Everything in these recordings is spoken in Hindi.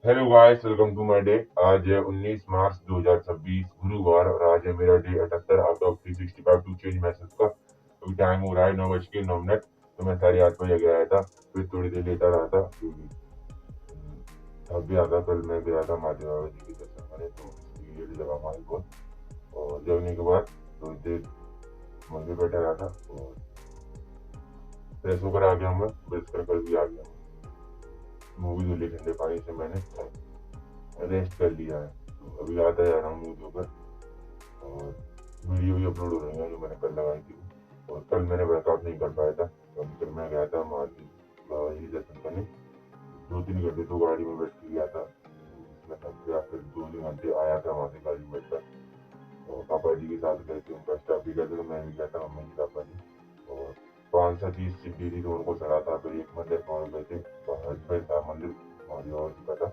Hello guys, welcome to my day. आज है 19 मार्च 2026 गुरुवार और आज है मेरा day 78 out of 365 to change message का। अभी टाइम हो रहा है 9:09। तो मैं 8:30 बजे गया था, फिर थोड़ी देर लेटा रहा था क्योंकि थक गया था। कल मैं गया था महादेव बाबा जी के दर्शन करने, तो इसलिए लगा हमारे को। और जगने के बाद थोड़ी देर मंदिर बैठा रहा था और फ्रेश होकर आ गया। मैं ब्रश कर कल भी आ गया। मूवी धुली ठंडे पानी से मैंने रेस्ट कर लिया है। तो अभी आता जा रहा हूँ मुँह धोकर और वीडियो भी अपलोड हो रही है जो मैंने कल लगाई थी। और कल मैंने वर्कआउट नहीं कर पाया था, कल मैं गया था महादेव बाबा जी दर्शन करने। 2-3 घंटे तो गाड़ी में बैठ के गया था, उसमें थक गया। फिर 2-3 घंटे आया था वहाँ से गाड़ी में बैठकर और पापा जी के साथ गए थे। उनका स्टाफ भी गया था, तो मैं भी गया था, मम्मी जी पापा जी। और 530 सीढ़ी थी तो उनको चढ़ा था। फिर एक मंदिर पहुँच गए थे, हस्बैंड था मंदिर महादेव बाबा जी का था,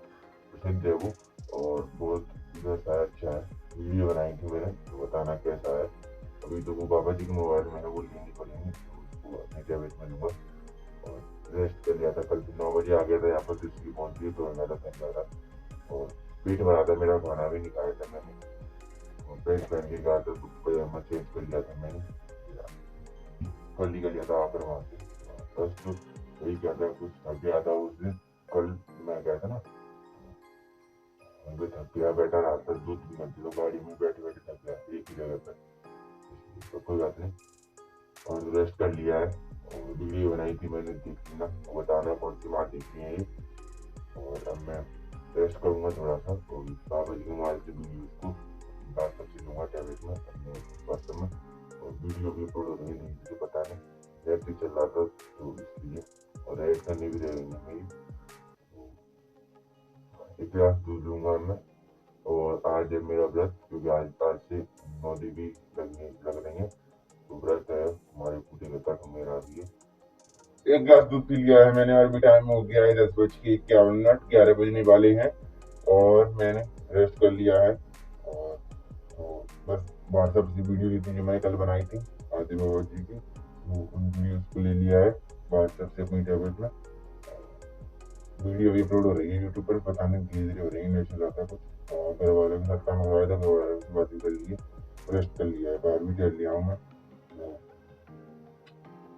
प्रसिद्ध है वो और बहुत जैसा अच्छा है। वीडियो बनाई थी मैंने, तो बताना कैसा है। अभी तो वो बाबा जी के मोबाइल में वो लेनी पड़ेंगी, तो उसको अपने टैबलेट में लूँगा। और रेस्ट कर लिया था, कल 9 बजे आ गया था यहाँ पर, तो इसलिए पहुँच गई तो मैं तो थक गया था और पेट भरा था मेरा, खाना भी नहीं खाया था मैंने। और पैंट पहन के गया था, तो पजामा चेंज कर लिया था मैंने, कल ही कर लिया था आकर वहाँ से। बस तो वही क्या था, कुछ थक गया था उस दिन। कल मैं गया था ना, थक गया, बैठा रहा था 2-3 घंटे, तो गाड़ी में बैठे बैठे थक गया एक ही जगह पर, तो कोई बात नहीं। और रेस्ट कर लिया है और वीडियो बनाई थी मैंने, देखी ना, बताना कौन सी बात देखी है ये। और अब मैं रेस्ट करूँगा थोड़ा सा और बाबा जी के मोबाइल से वीडियो को बात सबसे लूँगा टैबलेट में अपने पर्सन में। और वीडियो भी अपलोड हो रही है, मुझे पता नहीं, नेट भी चल रहा था तो इसलिए, और एड करनी भी रहेगी मेरी। एक गिलास दूध लूँगा मैं। और आज है मेरा व्रत, क्योंकि आज से 9 देवी लग रही है, तो व्रत है हमारे पूरे तक मेरा भी। एक गिलास दूध पी लिया है मैंने और भी टाइम हो गया है 10:51, 11 बजने वाले हैं और मैंने रेस्ट कर लिया है। और तो बस व्हाट्सएप से वीडियो ली थी जो मैंने कल बनाई थी आदित्य बाबा जी की, तो उन वीडियोज को ले लिया है व्हाट्सएप से अपनी टैबलेट में। वीडियो भी अपलोड हो रही है यूट्यूब पर, पता नहीं धीरे धीरे हो रही है, नहीं चल रहा था कुछ। और घर वालों के साथ काम करवाया था, घर वालों से बात भी कर ली है, रेस्ट कर लिया है, बाहर भी चल लिया हूँ मैं।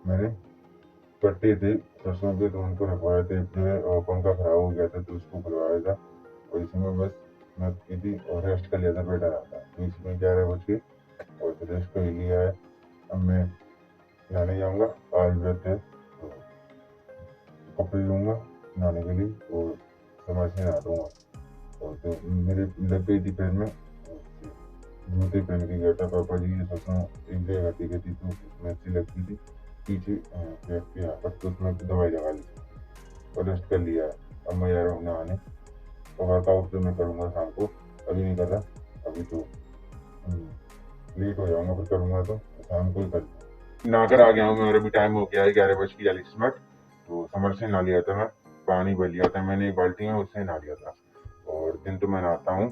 मैंने पट्टे थे सरसों के, तो उनको रखवाए थे और पंखा खराब हो गया था तो उसको खुलवाया था। और इसमें बस मैं की थी और रेस्ट कर लिया था, बैठा रहा था। तो इसमें 11 बज के और रेस्ट कर लिया है। अब मैं नहाने जाऊँगा, आज व्रत है तो कपड़े लूँगा नहाने के लिए और समय से नहा दूँगा। और तो मेरे लग गई थी पैर में, जूते पहन के गया था। पापा जी की सरसों एक जगह हटी गई थी तो उसमें अच्छी लगती थी पीछे पेट के यहाँ पर, तो उसमें दवाई लगा ली और रेस्ट कर लिया है। अब मैं जा रहा हूँ नहाने और वर्कआउट तो मैं करूँगा शाम को, अभी नहीं कर रहा, अभी तो लेट हो जाऊँगा, फिर करूँगा तो शाम को ही कर नहाकर आ गया हूँ मैं और अभी टाइम हो गया है 11:40। तो समर से नहा लिया था मैं, पानी भर लिया था मैंने एक बाल्टी में, उससे नहा लिया था। और दिन तो मैं नहाता हूँ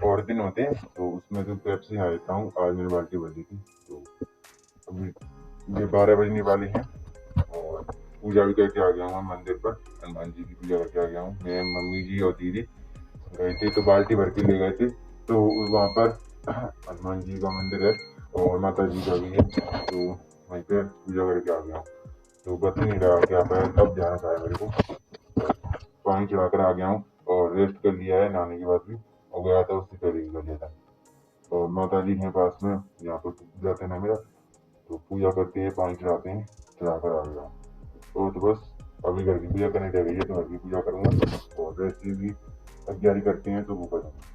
और दिन होते हैं तो उसमें तो पेप से नहा लेता हूँ, आज मेरी बाल्टी भर दी थी। तो अभी ये 12 बजने वाले हैं और पूजा भी करके आ गया हूँ मंदिर पर, हनुमान जी की पूजा करके आ गया हूँ। मैं, मम्मी जी और दीदी गए थे तो बाल्टी भर के ले गए थे, तो वहाँ पर हनुमान जी का मंदिर है और माता जी का भी है, तो वहीं पर पूजा करके आ गया हूँ। तो बत नहीं रहा क्या पाया, तब ध्यान आया मेरे को, पानी चढ़ाकर आ गया हूँ और रेस्ट कर लिया है। नहाने के बाद भी हो गया था, उससे पहले ही कर लिया था। और माता जी के पास में यहाँ पर पूजा करना मेरा, तो पूजा करते हैं, पानी चढ़ाते हैं, चढ़ाकर आ गया। और तो बस अभी घर की पूजा करने रह गई है, तो घर की पूजा करूँगा और वैसे भी तैयारी करते हैं तो वो करूँगा।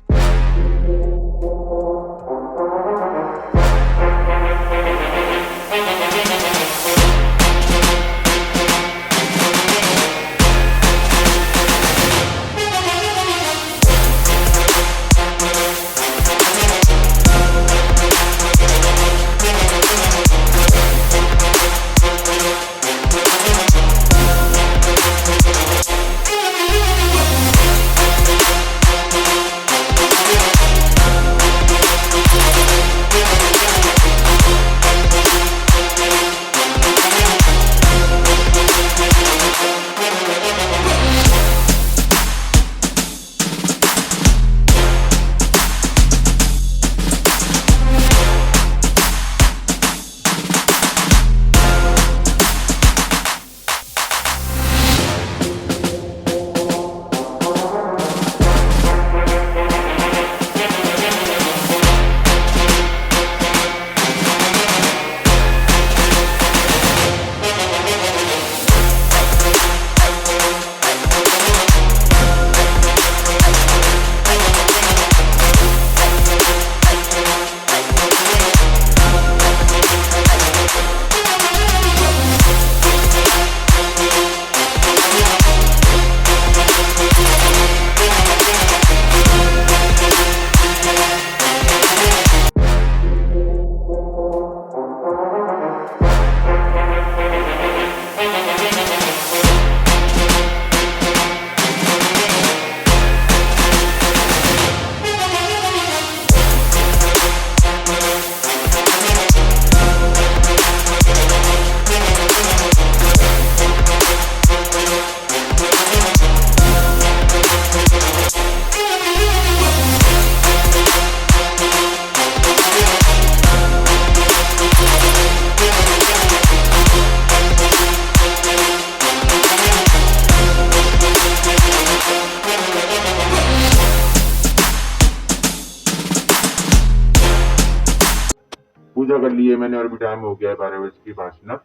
पूजा कर ली है मैंने और भी टाइम हो गया है 12:05।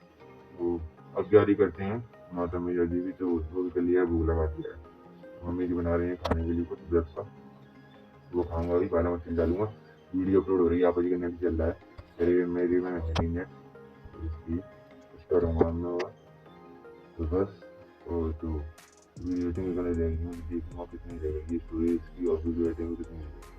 तो अब तैयारी करते हैं माता मैया जी की, तो उसको भी कर लिया है, भूख लगा दिया है। मम्मी जी बना रही है खाने के लिए कुछ व्रत का, वो खाऊंगा अभी, पहले मछली डालूंगा। वीडियो अपलोड हो रही है, आप जी का नेट चल रहा है, मेरी में नहीं नेट, तो इसलिए उसका रमान में हुआ तो बस। और तो वीडियो एडिटिंग करने जाएगी, मुझे देखूंगा कितनी रहेगी स्टोरेज की और वीडियो एडिटिंग कितनी रहेगी।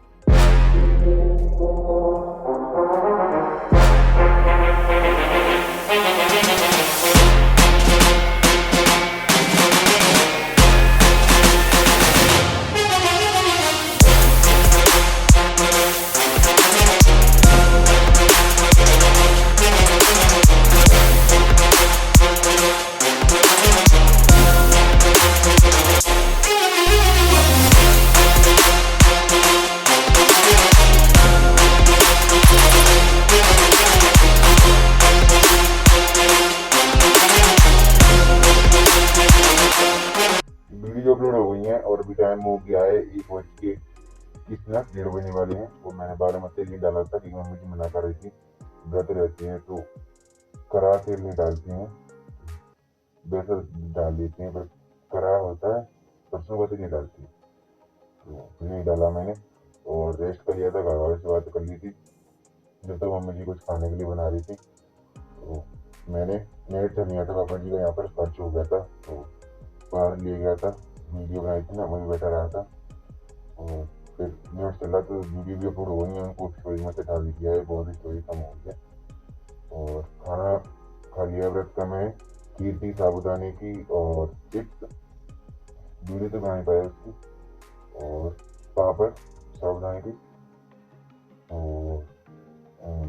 वीडियो अपलोड हो गई है और अभी टाइम हो गया है 1:21, 1:30 वाले हैं। वो मैंने 12 में तेल नहीं डाला था क्योंकि मम्मी जी मना कर रही थी, व्रत रहती हैं तो कड़ा तेल नहीं डालती हैं, बेसन डाल देती हैं, पर कड़ा होता है सरसों का तेल नहीं डालती, तो नहीं डाला मैंने। और रेस्ट कर लिया था, घर वाले से बात कर ली थी जब तक मम्मी जी कुछ खाने के लिए बना रही थी। तो मैंने नेट चल गया था, पापा जी का यहाँ पर खर्च हो गया था, तो बाहर ले गया था, वीडियो बनाई थी ना, वहीं बैठा रहा था। और फिर नेट चला तो वीडियो भी अपलोड हो गई है, उनको स्टोरी में से डाल दिया है, बहुत ही स्टोरी कम हो गया। और खाना खा लिया व्रत का मैं, खीर थी साबुदाने की और चिप्स, वीडियो तो बना नहीं पाया उसकी, और पापड़ साबुदाने की और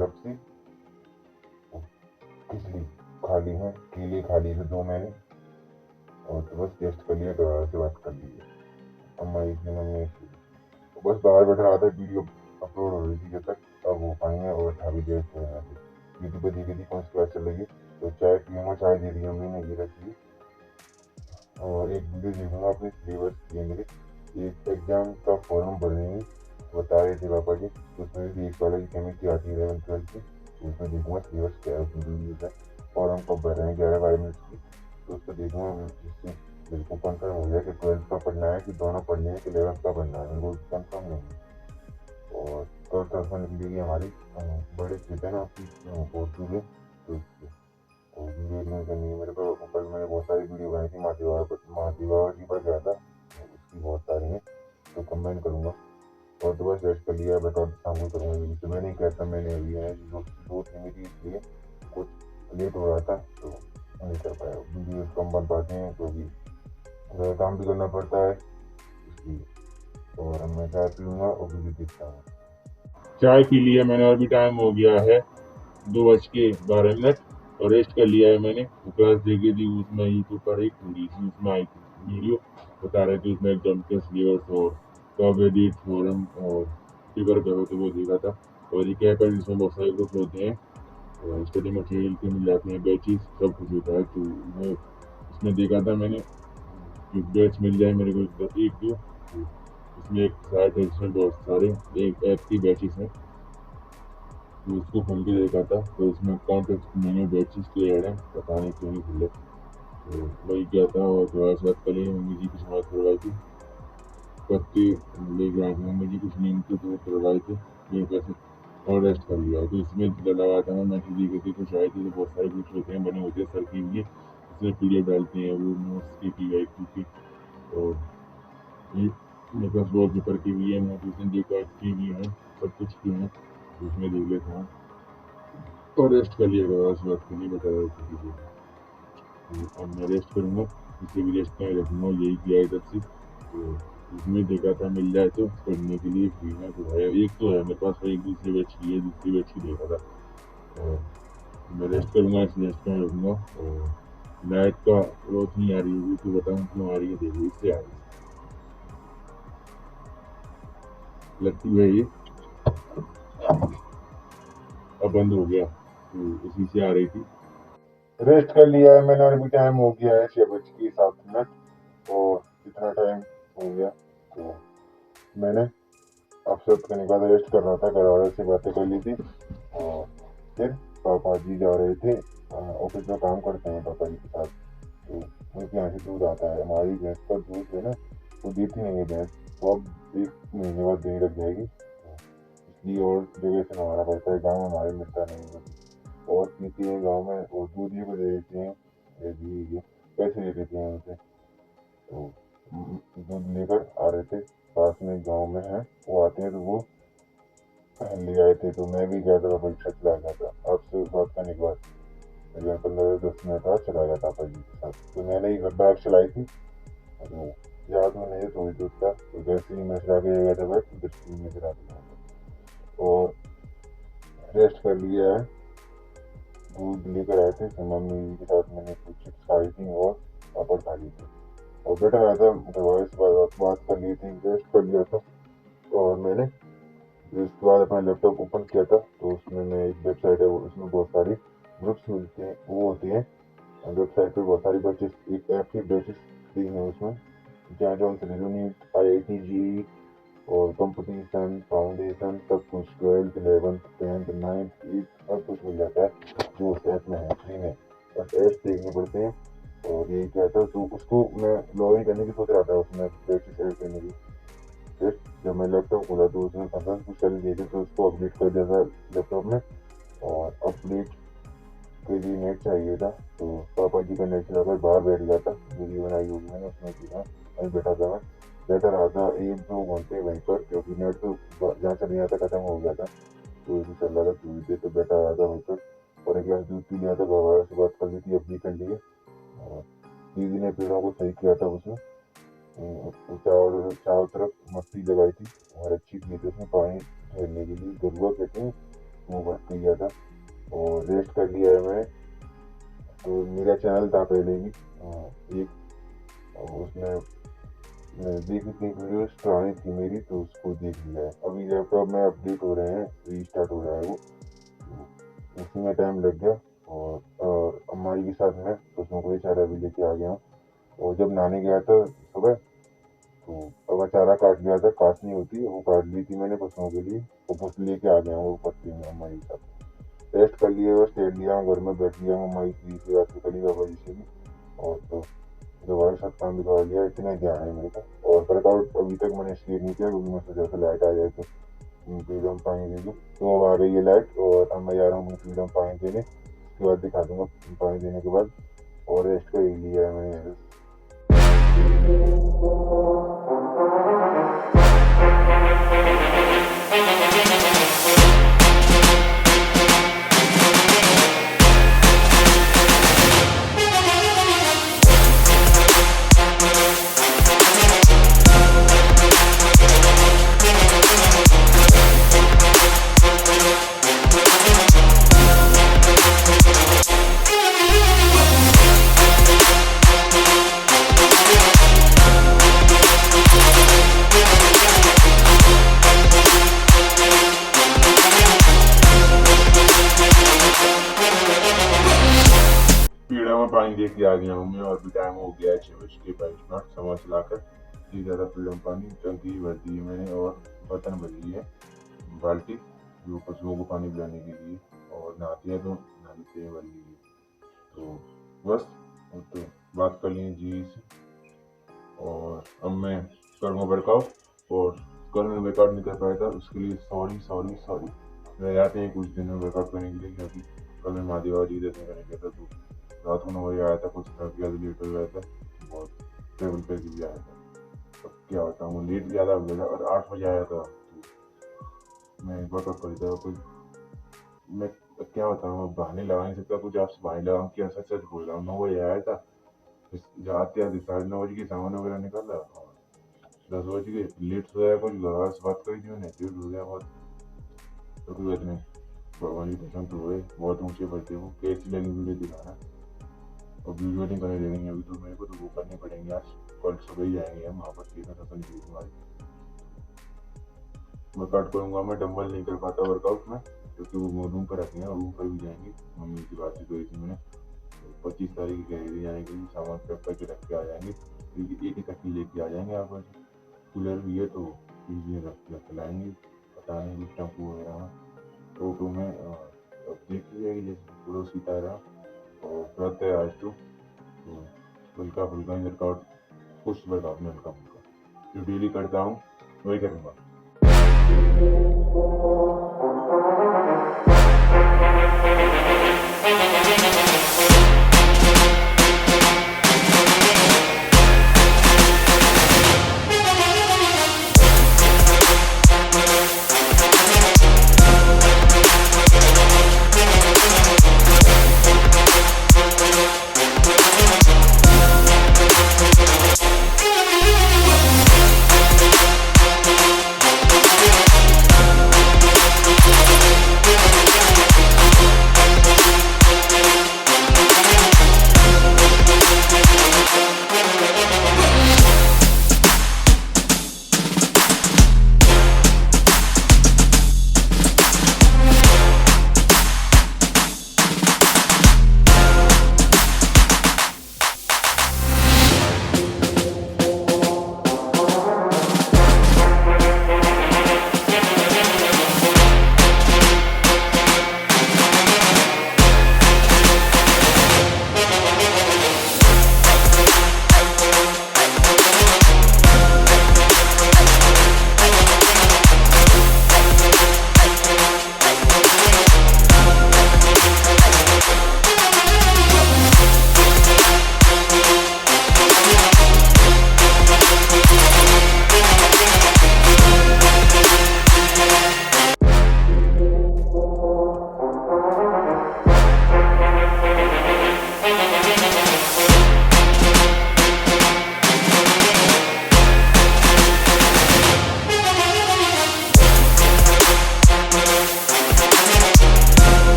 लपसी, खिचड़ी खा ली है, केले खा लिए थे 2 मैंने, और तो बस टेस्ट कर लिया, तो से बात कर ली है अम्मा इसलिए मम्मी इसलिए, तो बस बाहर बैठा रहा था, वीडियो अपलोड हो रही थी जब तक, अब हो पाई है। और अभी देर से यूट्यूब पर देखी थी कौन सी क्लास चल रही है, तो चाय पीऊँगा, चाय दे दी मम्मी ने, ये रखी है। और एक वीडियो देखूंगा अपने सिलेबस के मेरे, एक एग्जाम का फॉर्म भरने बता रहे थे पापा जी, तो उसमें भी एक वाला की केमिस्ट्री आती है 11th-12th की, तो उसमें देखूंगा सिलेबस क्या है, उसमें वीडियो है फॉर्म कब भर रहे हैं 11-12 मिनट की, तो उसको देखूंगा, जिससे मेरे को कंफर्म हो गया कि 12th का पढ़ना है कि दोनों पढ़ने हैं कि 11th का पढ़ना है, मेरे को कंफर्म नहीं है। और कल तरफा निकलेगी हमारी बड़े ट्रिप है ना आपकी पोर्टुगल, तो और वीडियो एडिटिंग करनी है मेरे को। कल मैंने बहुत सारी वीडियो बनाई थी, महादेवा जी पर गया था, उसकी बहुत सारी हैं, तो कंबाइन करूँगा। और तो बस रेस्ट कर लिया, बट और शाम को करूँगा, ये सुबह नहीं कहता मैंने, अभी है दो थी मेरी, इसलिए कुछ लेट हो रहा था तो नहीं कर पाया, वीडियो कम बन पाते हैं क्योंकि ज़्यादा काम भी करना पड़ता है इसलिए। और अब मैं चाय पीऊँगा और वीडियो देखता हूँ। चाय पी लिया मैंने और भी टाइम हो गया है 2:12 और रेस्ट कर लिया है मैंने। क्लास देखी थी उसमें यूट्यूब पर एक थोड़ी सी उसमें आई थी वीडियो, बता रहे थे उसमें एग्जाम के सिलेबस और कब एडिट फोरम और पेपर करो, तो वो देखा था। और ये क्या कर, इसमें बहुत सारे ग्रुप होते हैं और स्टडी मटेरियल के मिल जाते हैं, बैचेस सब कुछ होता है, तो वो उसमें देखा था मैंने कि बैच मिल जाए मेरे को एक दो, तो उसमें एक साइट है जिसमें बहुत सारे एक ऐप की बैचेस हैं, तो उसको खोल के देखा था, तो उसमें कॉन्टेक्ट मैंने बैचेस के ऐड है, पता नहीं क्यों नहीं खुले, तो वही क्या था। और थोड़ा सा बात करिए, मम्मी जी कुछ बात करवाई थी, पत्ते लेके आए थे मम्मी जी कुछ नीम के, तो करवाए थे ये कैसे, और रेस्ट कर लिया। तो इसमें लगा था मैं देखी थी कुछ आई थी, तो बहुत सारे ग्रुप्स होते हैं बने होते हैं सर के लिए, उसमें PDF डालते हैं वो नोट्स के PIQ के, और ये मेरे पास वॉलपेपर के भी है, मोटिवेशन देखा के भी है, सब कुछ के हैं, तो उसमें देख लेता हूँ और रेस्ट कर लिएगा, आज बात करनी बता रहा किसी को, तो अब मैं रेस्ट करूँगा, इसे भी रेस्ट में रखूँगा, यही किया है तब से। तो उसमें देखा था मिल जाए तो पढ़ने के लिए फ्री में, तो है एक तो है मेरे पास, एक दूसरे बैच की है, दूसरी बैच की देखा था। और मैं रेस्ट करूँगा, इस रेस्ट में रखूँगा। और लाइट का रोशनी आ रही होगी तो बताऊँ क्यों आ रही है, देखो इससे आ रही लगती है ये, अब बंद हो गया, तो उसी से आ रही थी। रेस्ट कर लिया है मैंने और अभी टाइम हो गया है 6:07 और इतना टाइम हो गया, तो मैंने अब सब करने के बाद रेस्ट कर रहा था, घर वालों से बातें कर ली थी और फिर पापा जी जा रहे थे ऑफिस में काम करते हैं पापा जी के साथ, तो उनके यहाँ से दूध आता है। हमारी भैंस का दूध है ना वो देती नहीं है भैंस, वो अब 1 महीने बाद देने लग जाएगी, इसलिए और जगह से मंगाना पड़ता है, गाँव में हमारे मिलता नहीं है। और पीते हैं गाँव में और दूध ही को दे देते हैं, ये पैसे ले लेते हैं उनसे। तो दूध लेकर आ रहे थे, पास में गाँव में है, वो आते हैं तो वो ले आए थे, तो मैं भी गया था, परीक्षा चला गया था। आपसे बात करने के बाद करीबन 15-10 मिनट बाद चला गया पापा जी के साथ, तो मैंने ही बाइक चलाई थी, तो याद में नहीं थोड़ी दूर था, तो जैसे ही मैं चला के गया था बाइक, उधर से मैं चला के और रेस्ट कर लिया है। दूध लेकर आए थे, तो मम्मी के साथ मैंने कुछ चिप्स खाई थी और पापड़ खा ली थी, और बेटा आया था, दवाई से बात कर ली थी, रेस्ट कर लिया था। और मैंने फिर उसके बाद अपना लैपटॉप ओपन किया था, तो उसमें मैं एक वेबसाइट है, उसमें बहुत सारी ग्रुप्स मिलते हैं, वो होती हैं वेबसाइट पे बहुत सारी बैचेस, एक ऐप की बैचेस दी हैं उसमें, जहाँ जॉन से यूनिट, IIT जी और कंपटीशन फाउंडेशन सब कुछ, 12th 11th 10th 9th 8th सब कुछ मिल जाता है जो उस ऐप में है, फ्री में, बस ऐप्स देखने पड़ते हैं। और यही क्या था, तो उसको मैं लॉग इन करने की सोच रहा था उसमें बैचेस ऐड करने की। फिर जब मैं लैपटॉप खोला तो उसमें 15 कुछ चल रही थी, तो उसको अपडेट कर दिया था लैपटॉप में, और अपडेट के लिए नेट चाहिए था, तो पापा जी का नेट चलाकर बाहर बैठ गया था, वीडियो बनाई होगी मैंने उसमें की था, वहीं बैठा था, मैं बैठा रहा था 1-2 घंटे वहीं पर, क्योंकि नेट तो जहाँ चल गया था खत्म हो गया था, तो इसी चल रहा था थोड़ी देर, तो बैठा रहा था वहीं पर, और एक गिलास दूध पी लिया था, बाबा से बात कर ली थी, अपनी कर ली है। और दीदी ने पेड़ों को सही किया था उसमें, चारों तरफ मट्टी लगाई थी और अच्छी की थी, उसमें पानी ठहरने के लिए गरुआ कहते हैं, वो भर के गया था। और रेस्ट कर लिया है मैं, तो मेरा चैनल था पहले भी एक, उसमें देखी थी वीडियोस पुरानी थी मेरी, तो उसको देख लिया है। अभी लैपटॉप में अपडेट हो रहे हैं, रीस्टार्ट हो रहा है वो, तो उसी में टाइम लग गया। और अम्मा जी के साथ मैं उसमें कोई चारा भी लेके आ गया, और जब नहाने गया था सुबह, तो अब चारा काट लिया था, काटनी होती है वो काट ली थी मैंने पशुओं के लिए, वो बस लेके आ गया वो पत्ती में अम्मा जी के साथ, रेस्ट कर लिए, बस लेट लिया, घर में बैठ लिया अम्मा जी की बात करी बाबा जी से भी, और तो दोबारा सब काम भी कर लिया, इतना ध्यान है मेरे को। और वर्कआउट अभी तक मैंने इसलिए नहीं किया क्योंकि मैं सोचा था लाइट आ जाए तो फ्रीडम पानी दे दूँ, तो अब आ गई है लाइट, और अब मैं जा रहा हूँ फ्रीडम पानी देने, उसके बाद दिखा दूंगा पानी देने के बाद, और रेस्ट कर ही लिया है मैंने। पीड़ा में पानी दे के आ गया हूँ मैं, और भी टाइम हो गया है 6:22, समझ चलाकर जी, ज़्यादा पीड़ा में पानी टंकी भर दी है मैंने, और बर्तन भर ली है, बाल्टी जो पशुओं को पानी पिलाने के लिए, और नहाते हैं तो नहाते हैं भर लीजिए, तो बस तो बात कर ली जी से। और अब मैं करूँगा वर्कआउट, और कल मैं वर्कआउट नहीं कर पाया था, उसके लिए सॉरी सॉरी सॉरी। मैं आते हैं कुछ दिन में वर्कआउट करने के लिए, क्योंकि कल मैं महादेवा जी दर्शन करने गया था, तो रात को 9 बजे आया था, कुछ थक गया, लेट हो गया था, बहुत ट्रेवल करके भी आया था, अब क्या होता हूँ लेट ज़्यादा हो गया था, और 8 बजे आया था, तो मैं वर्कआउट कर था कोई, मैं क्या बताऊँ, मैं बहाने लगा नहीं सकता कुछ, आपसे बहाने लगाऊँ क्या, सच सच बोल रहा हूँ, 9 बजे आया था, आते आते 9:30 की सामान वगैरह निकाला, और 10 बज गए, लेट सोया, कुछ घर से बात करी थी मैंने, लेट हो गया बहुत, तो कोई बात नहीं, भगवान जी दर्शन तो हुए, बहुत ऊँचे पड़ते वो, कैसी लगी वीडियो दिखाना, और वीडियो नहीं करने देंगे अभी तो मेरे को, तो वो करने पड़ेंगे आज, कल सुबह ही जाएंगे हम वहाँ पर, देखना दर्शन की तुम्हारी वर्कआउट करूँगा। मैं डंबल नहीं कर पाता वर्कआउट में, क्योंकि वो रूम पर रखे हैं, और रूम पर भी जाएंगे, मम्मी की बात हुई थी मैंने, 25 तारीख कह रही जाने के लिए, सामान पैक करके रख के आ जाएंगे, एक एक कट्टी लेके आ जाएंगे आप, कूलर भी है तो फ्रिज में रख के लाएंगे, पता नहीं कुछ टेम्पो वगैरह में, ऑटो में अब देखिए ये पड़ोसी का रहा और करते हैं आज तो हल्का फुल्का ही वर्कआउट, कुछ वर्कआउट में हल्का फुल्का जो डेली करता हूँ वही करूँगा।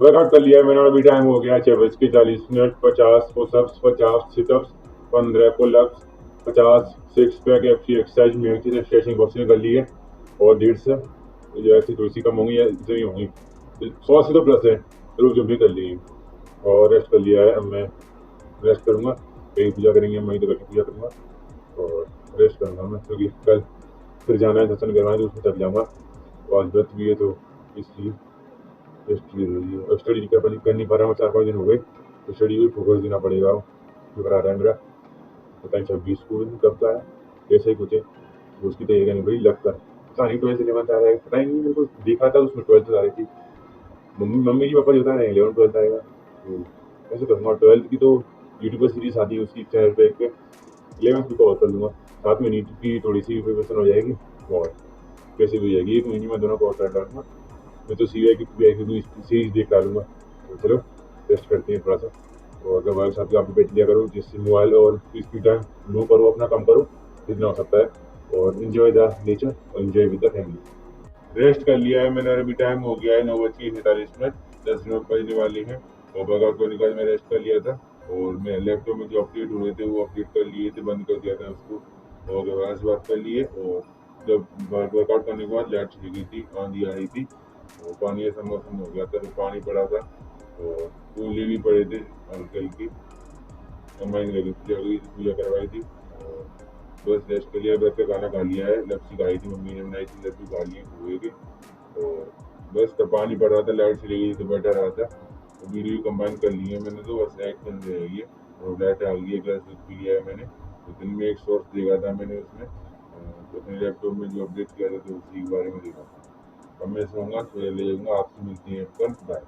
वर्कआउट कर लिया है मैंने, अभी टाइम हो गया 6:40। 50 pushups, 50 sit-ups, 15 pullups, 50 six pack exercise में स्ट्रेचिंग बॉक्सिंग कर ली है और 150 जो ऐसी थोड़ी सी कम होंगी या इतनी होंगी, 100 से तो प्लस है, रोज जो भी कर ली और रेस्ट कर लिया है। अब मैं रेस्ट करूँगा, कहीं पूजा करेंगे, मैं तो करके पूजा करूँगा और रेस्ट करूँगा मैं, क्योंकि कल फिर जाना है दर्शन करवाने तो उसमें थक जाऊँगा, आज व्रत भी है तो इसलिए स्टडी कर नहीं पा रहा हूँ, 4-5 दिन हो गए, तो स्टडी भी फोकस देना पड़ेगा। पेपर आ रहा है मेरा, पता नहीं 26 को कब का है, कैसे ही कुछ है, तो उसकी तैयारी करनी पड़ी। लगता है पता नहीं 12 11 आ रहा है, पता ही नहीं, मेरे को देखा था उसमें 12 आ रही थी, मम्मी जी पापा जो बता रहे हैं 11-12 आएगा, तो कैसे करूँगा। 12 की तो यूट्यूब पर सीरीज आती है उसी चैनल पे, 11 भी कवर कर लूँगा, साथ में नीट की थोड़ी सी प्रिपरेशन हो जाएगी और कैसे भी हो जाएगी, 1 महीने में दोनों को कर डालूँगा। मैं तो CBI की सीरीज देख डालूँगा। तो चलो रेस्ट करते हैं थोड़ा सा, और अगर मोबाइल साथ आप बैठ लिया करो, जिससे मोबाइल और स्क्रीन टाइम लो करो, अपना कम करो जितना हो सकता है, और इन्जॉय द नेचर और enjoy with the family. Rest कर लिया है मैंने, अभी टाइम हो गया है 9:47, 10 मिनट बजने वाले हैं, और वर्कआउट करने के बाद मैं रेस्ट कर लिया था, और मैं लैपटॉप में जो अपडेट हो रहे थे वो अपडेट कर लिए थे, बंद कर दिया था उसको, और दोबारा से बात कर लिए। और जब वर्कआउट करने के बाद लाइट चली गई थी, आंधी आ रही थी, और पानी ऐसा मौसम हो गया था, तो पानी पड़ा था और ओले भी पड़े थे हल्की हल्की, अम्मा ने लगी पूजा करवाई थी, और बस रेस्ट के लिए बैठ के खाना खा लिया है। लस्सी खाई थी, मम्मी ने बनाई थी, लस्सी खा ली हुए की। तो बस तो पानी पड़ रहा था, लाइट चली गई तो बैठा रहा था। तो वीडियो कंबाइन कर ली है मैंने, तो बस एक दिन रह गई है। और लाइट आ गई है, गैस दूध पी लिया है मैंने। तो दिन में एक सोर्स देखा था मैंने उसमें, तो अपने लैपटॉप में जो अपडेट किया था तो उसी के बारे में देखा था। अब मैं सोऊंगा, सो ले जाऊंगा। आपसे मिलती है कल, बाय।